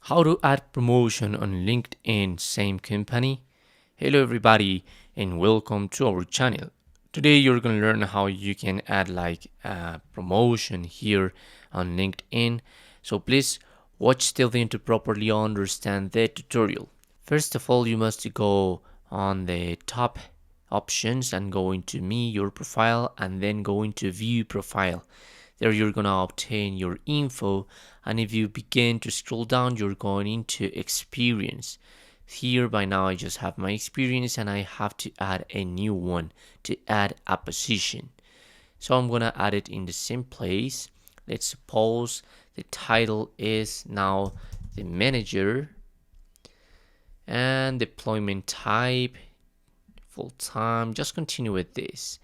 How to add promotion on LinkedIn, same company? Hello everybody and welcome to our channel. Today you're going to learn how you can add like a promotion here on LinkedIn. So please watch till the end to properly understand the tutorial. First of all, you must go on the top options and go into me, your profile, and then go into view profile. There you're gonna obtain your info, and if you begin to scroll down, you're going into experience. Here by now I just have my experience and I have to add a new one to add a position. So I'm gonna add it in the same place. Let's suppose the title is now the manager and deployment type full-time. Just continue with this.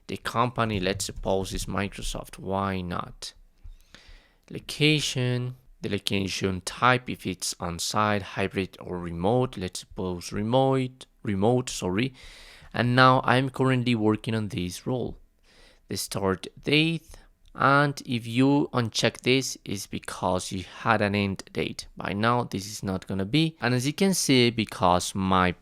The company, let's suppose, is Microsoft. Why not? Location, the location type, if it's on-site, hybrid, or remote. Let's suppose remote. And now I'm currently working on this role. The start date, and if you uncheck this, is because you had an end date. By now, this is not gonna be. And as you can see, because my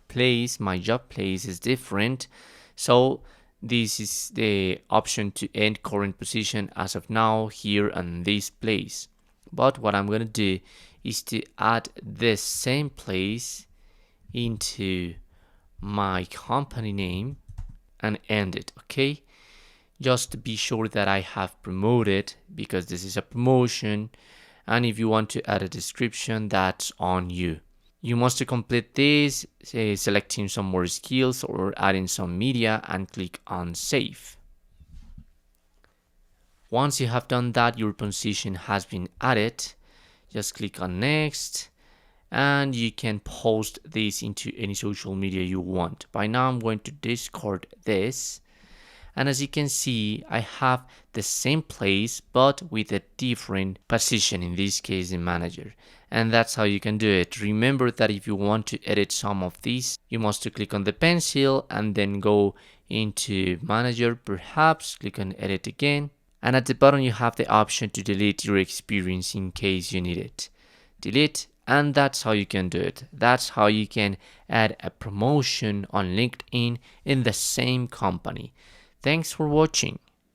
job place is different, so this is the option to end current position as of now here in this place. But what I'm going to do is to add this same place into my company name and end it, okay? Just to be sure that I have promoted, because this is a promotion, and if you want to add a description, that's on you. You must complete this, selecting some more skills or adding some media, and click on save. Once you have done that, your position has been added. Just click on next, and you can post this into any social media you want. By now I'm going to discard this, and as you can see, I have the same place but with a different position, in this case the manager. And that's how you can do it. Remember that if you want to edit some of these, you must click on the pencil and then go into manager, perhaps click on edit again, and at the bottom you have the option to delete your experience in case you need it. Delete, and that's how you can do it. That's how you can add a promotion on LinkedIn in the same company. Thanks for watching.